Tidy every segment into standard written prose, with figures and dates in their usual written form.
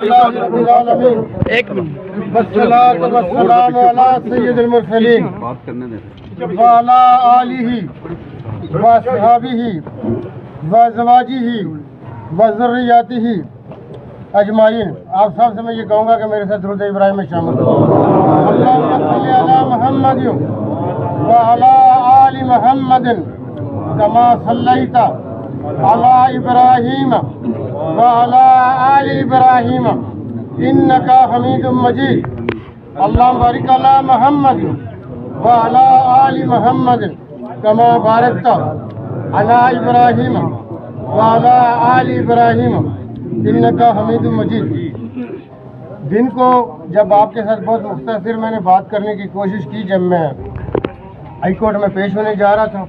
एक मिनट। वस्सलातु वस्सलामु अला सय्यिदिल मुरसलीन व अला आलिहि व अस्हाबिहि व अज़वाजिहि व ज़ुर्रिय्यातिहि अजमाइन। आप सब से मैं ये कहूँगा कि मेरे साथ दुरूद इब्राहिम में शामिल हो। अल्लाहुम्मा सल्लि अला मुहम्मद व अला आलि मुहम्मद कमा सल्लैता अला इब्राहीम व अला आलि इब्राहीम इन्नका हमीदुम मजीद। अल्लाहुम्मा बारिक अला मुहम्मद व अला आलि मुहम्मद कमा बारकता अला इब्राहीम व अला आलि इब्राहीम इन्नका हमीदुम मजीद। दिन को जब आपके साथ बहुत मुख्तसर मैंने बात करने की कोशिश की, जब मैं हाई कोर्ट में पेश होने जा रहा था,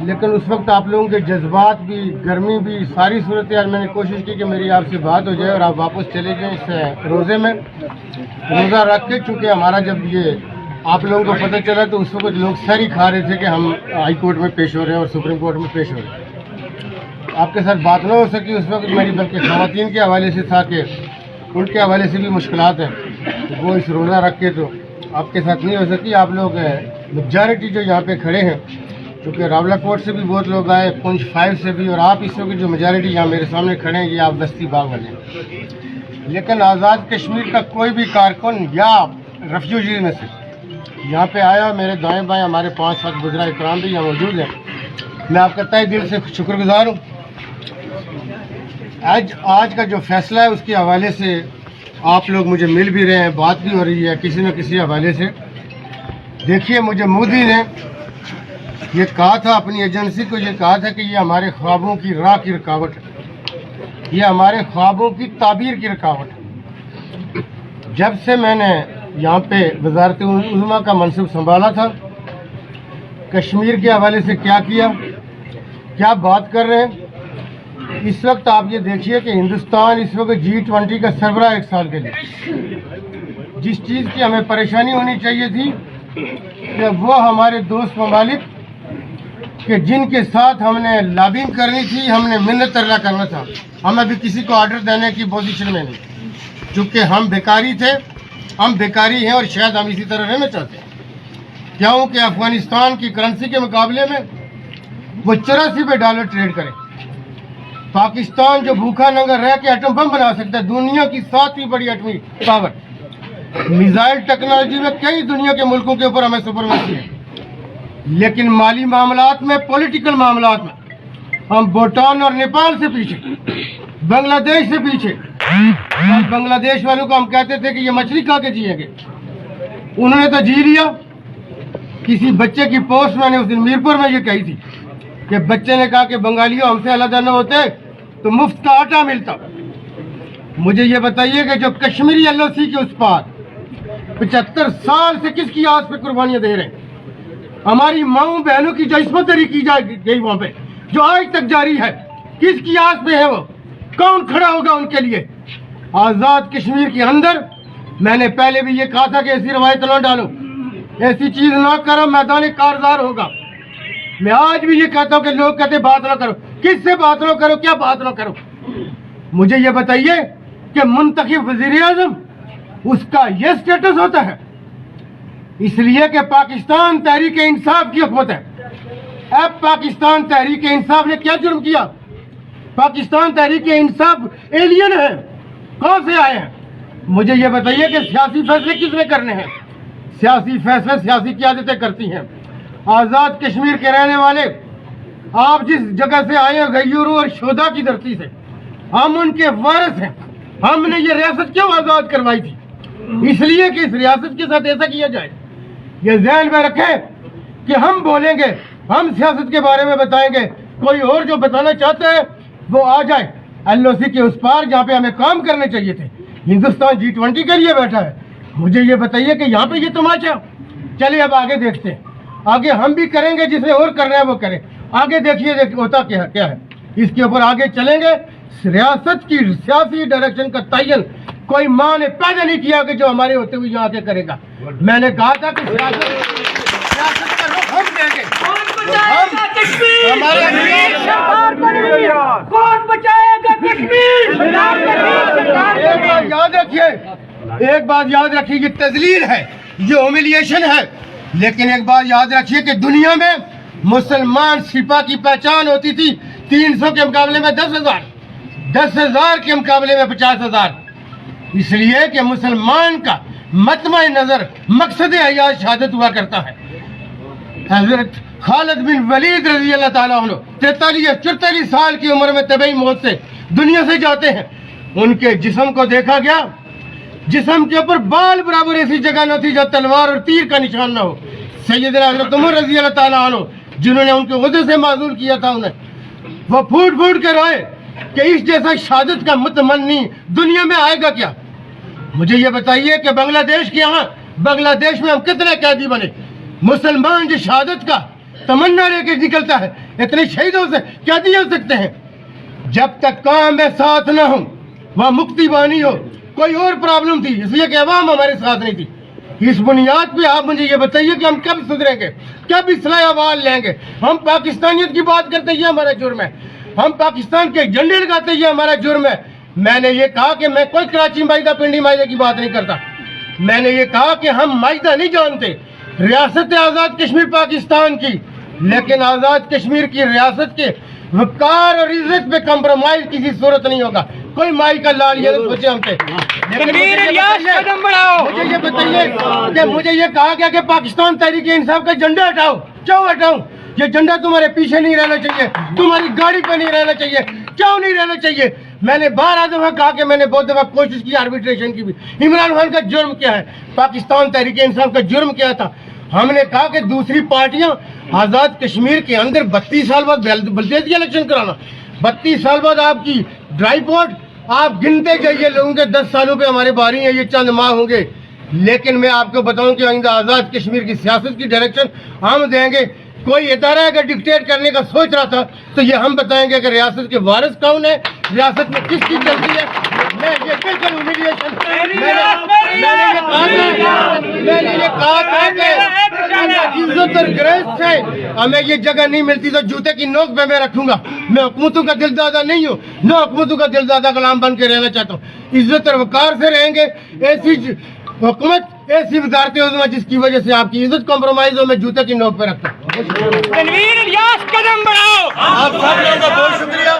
लेकिन उस वक्त आप लोगों के जज्बात भी, गर्मी भी, सारी सूरत हाल, मैंने कोशिश की कि मेरी आपसे बात हो जाए और आप वापस चले जाएं इस रोज़े में। रोज़ा रख के, चूँकि हमारा जब ये आप लोगों को पता चला तो उस वक्त लोग सर ही खा रहे थे कि हम हाई कोर्ट में पेश हो रहे हैं और सुप्रीम कोर्ट में पेश हो रहे हैं। आपके साथ बात न हो सकी उस वक्त मेरी, बल्कि ख़वातीन के हवाले से था कि उनके हवाले से भी मुश्किलात हैं, तो वो इस रोज़ा रख के तो आपके साथ नहीं हो सकी। आप लोग मेजॉरिटी जो यहाँ पे खड़े हैं, क्योंकि रावला कोट से भी बहुत लोग आए, पुंछ 5 से भी, और आप इस वक्त जो मेजॉरिटी यहाँ मेरे सामने खड़े हैं, ये आप बस्ती बाग वाले हैं। लेकिन आज़ाद कश्मीर का कोई भी कारकुन या रेफ्यूजी में से यहाँ पे आया, मेरे दाएँ बाएँ हमारे 5-7 बुज़ुर्ग इकराम भी यहाँ मौजूद हैं, मैं आपका तहे दिल से शुक्रगुजार हूँ। आज का जो फैसला है उसके हवाले से आप लोग मुझे मिल भी रहे हैं, बात भी हो रही है किसी न किसी हवाले से। देखिए, मुझे मोदी ने ये कहा था, अपनी एजेंसी को ये कहा था कि ये हमारे ख्वाबों की राह की रुकावट है, ये हमारे ख्वाबों की ताबीर की रुकावट है। जब से मैंने यहाँ पे वज़ारत उलमा का मनसब संभाला था, कश्मीर के हवाले से क्या किया, क्या बात कर रहे हैं। इस वक्त आप ये देखिए कि हिंदुस्तान इस वक्त G20 का सरबराह 1 साल के लिए, जिस चीज़ की हमें परेशानी होनी चाहिए थी कि वो हमारे दोस्त ममालिक कि जिनके साथ हमने लॉबिंग करनी थी, हमने मिन्नत तरला करना था, हम अभी किसी को ऑर्डर देने की पोजीशन में नहीं, चूँकि हम बेकारी थे, हम बेकारी हैं और शायद हम इसी तरह रहना चाहते हैं। क्योंकि अफगानिस्तान की करेंसी के मुकाबले में वो $84 ट्रेड करें। पाकिस्तान जो भूखा नंगा रह के एटम बम बना सकता है, दुनिया की 7वीं बड़ी एटमी पावर, मिसाइल टेक्नोलॉजी में कई दुनिया के मुल्कों के ऊपर हमें सुपरमेसी है, लेकिन माली मामलात में, पॉलिटिकल मामलात में हम भूटान और नेपाल से पीछे, बांग्लादेश से पीछे। और बांग्लादेश वालों को हम कहते थे कि ये मछली खा के जिएंगे, उन्होंने तो जी लिया। किसी बच्चे की पोस्ट मैंने उस दिन मीरपुर में ये कही थी कि बच्चे ने कहा कि बंगालियों हमसे अलग न होते तो मुफ्त का आटा मिलता। मुझे ये बताइए कि जो कश्मीरी LOC के उस पार 75 साल से किसकी आस पे कुर्बानियां दे रहे हैं, हमारी माओ बहनों की जो इसमत दरी की गई वहाँ पे, जो आज तक जारी है, किसकी आस पे है वो, कौन खड़ा होगा उनके लिए। आज़ाद कश्मीर के अंदर मैंने पहले भी ये कहा था कि ऐसी रवायत ना डालो, ऐसी चीज़ ना करो, मैदान कारजार होगा। मैं आज भी ये कहता हूँ कि लोग कहते बात ना करो, किससे बात ना करो, क्या बात ना करो। मुझे ये बताइए कि मुंतखब वज़ीर-ए-आज़म, उसका ये स्टेटस होता है इसलिए कि पाकिस्तान तहरीक इंसाफ की हुकूमत है। अब पाकिस्तान तहरीक इंसाफ ने क्या जुर्म किया? पाकिस्तान तहरीक इंसाफ एलियन है, कौन से आए हैं? मुझे ये बताइए कि सियासी फैसले किसने करने हैं? सियासी फैसले सियासी क़यादतें करती हैं। आज़ाद कश्मीर के रहने वाले, आप जिस जगह से आए हैं, गयूरू और शोदा की धरती से, हम उनके वारिस हैं। हमने ये रियासत क्यों आज़ाद करवाई थी? इसलिए कि इस रियासत के साथ ऐसा किया जाए। ये ज़हन में रखें कि हम बोलेंगे, हम सियासत के बारे में बताएंगे, कोई और जो बताना चाहता है वो आ जाए LOC के उस पार, जहाँ पे हमें काम करने चाहिए थे। हिंदुस्तान G20 के लिए बैठा है। मुझे ये बताइए कि यहाँ पे ये तमाशा। चलिए अब आगे देखते हैं, आगे हम भी करेंगे, जिसे और करना है वो करें। आगे देखिए होता क्या है, इसके ऊपर आगे चलेंगे। रियासत की सियासी डायरेक्शन का तयन कोई माँ ने पैदा नहीं किया कि जो हमारे होते हुए यहाँ आके करेगा। मैंने कहा था कि सियासत का रुख हम देंगे। कौन बचाएगा कश्मीर? یاد رکھیے، ایک بات یاد رکھیے، یہ تذلیل ہے، یہ ہومیلیشن ہے، لیکن ایک بات یاد رکھیے کہ دنیا میں مسلمان سپاہ کی پہچان ہوتی تھی 300 کے مقابلے میں 10,000، 10,000 کے مقابلے میں 50,000، اس لیے کہ مسلمان کا مطمع نظر مقصد حیات شہادت ہوا کرتا ہے۔ حضرت خالد بن ولید رضی اللہ تعالیٰ عنہ 43-44 سال کی عمر میں طبعی موت سے دنیا سے جاتے ہیں۔ ان کے جسم کو دیکھا گیا، جسم کے اوپر بال برابر ایسی جگہ نہ تھی جہاں تلوار اور تیر کا نشان نہ ہو۔ سیدنا حضرت عمر رضی اللہ تعالیٰ عنہ جنہوں نے ان کے عہدے سے معزول کیا تھا، انہیں وہ پھوٹ پھوٹ کے روئے کہ اس جیسا شہادت کا متمنی دنیا میں آئے گا کیا؟ مجھے یہ بتائیے کہ بنگلہ دیش کے یہاں، بنگلہ دیش میں ہم کتنے قیدی بنے؟ مسلمان جو شہادت کا تمنا لے کے نکلتا ہے، اتنے شہیدوں سے قیدی ہو سکتے ہیں؟ جب تک قوم میں ساتھ نہ ہوں، وہاں مکتی بانی ہو، کوئی اور پرابلم تھی، اس لیے کہ عوام ہمارے ساتھ نہیں تھی۔ اس بنیاد پہ آپ مجھے یہ بتائیے کہ ہم کب سدھریں گے، کب اصلاح احوال لیں گے؟ ہم پاکستانیت کی بات کرتے یہ ہمارا جرم ہے، ہم پاکستان کے جھنڈے لگاتے یہ ہمارا جرم ہے۔ میں نے یہ کہا کہ میں کوئی کراچی معاہدہ، پنڈی معاہدے کی بات نہیں کرتا، میں نے یہ کہا کہ ہم معاہدہ نہیں جانتے، ریاست آزاد کشمیر پاکستان کی، لیکن آزاد کشمیر کی ریاست کے وقار اور عزت پہ کمپرومائز کسی صورت نہیں ہوگا۔ کوئی مائی کا لال یہ سوچے ہم سے۔ مجھے یہ بتائیے کہ مجھے یہ کہا گیا کہ پاکستان تحریک انصاف کا جھنڈا ہٹاؤ، کیوں ہٹاؤں؟ یہ جھنڈا تمہارے پیچھے نہیں رہنا چاہیے، تمہاری گاڑی پہ نہیں رہنا چاہیے، کیوں نہیں رہنا چاہیے؟ میں نے 12 دفعہ کہا کہ میں نے بہت دفعہ کوشش کی آربیٹریشن کی بھی۔ عمران خان کا جرم کیا ہے؟ پاکستان تحریک انصاف کا جرم کیا تھا؟ ہم نے کہا کہ دوسری پارٹیاں آزاد کشمیر کے اندر 32 سال بعد بلدیاتی الیکشن کرانا، 32 سال بعد آپ کی ڈرائی پورٹ، آپ گنتے جائیے لوگوں کے 10 سالوں پہ ہمارے باری ہیں، یہ چند ماہ ہوں گے، لیکن میں آپ کو بتاؤں کہ آئندہ آزاد کشمیر کی سیاست کی ڈائریکشن ہم دیں گے۔ کوئی ادارہ اگر ڈکٹیٹ کرنے کا سوچ رہا تھا تو یہ ہم بتائیں گے کہ ریاست کے وارث کون ہے، ریاست میں کس کی چلتی ہے۔ میں یہ بالکل ہیومیلیشن، میں نے یہ کہا تھا کہ عزت اور گریز سے ہمیں یہ جگہ نہیں ملتی تو جوتے کی نوک پہ میں رکھوں گا۔ میں حکومتوں کا دل دادا نہیں ہوں، نہ حکومتوں کا دل دادا غلام بن کے رہنا چاہتا ہوں۔ عزت اور وقار سے رہیں گے۔ ایسی حکومت، ایسی وزارت عظمیٰ جس کی وجہ سے آپ کی عزت کمپرومائز ہو، میں جوتے کی نوک پہ رکھتا ہوں۔ تنویر الیاس قدم بڑھاؤ۔ آپ سب لوگوں کا بہت شکریہ،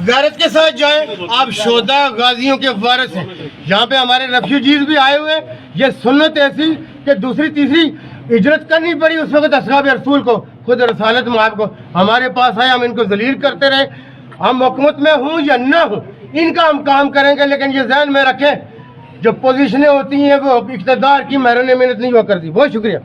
غیرت کے ساتھ جائیں۔ آپ شہداء غازیوں کے وارث ہیں، یہاں پہ ہمارے ریفیوجیز بھی آئے ہوئے ہیں۔ یہ سنت ایسی کہ دوسری تیسری ہجرت کرنی پڑی اس وقت اصحاب رسول کو، خود رسالت مآب کو ہمارے پاس آئے، ہم ان کو ذلیل کرتے رہے۔ ہم حکومت میں ہوں یا نہ ہوں، ان کا ہم کام کریں گے، لیکن یہ ذہن میں رکھیں جو پوزیشنیں ہوتی ہیں وہ اقتدار کی محرون محنت نہیں ہوا کرتی۔ بہت شکریہ۔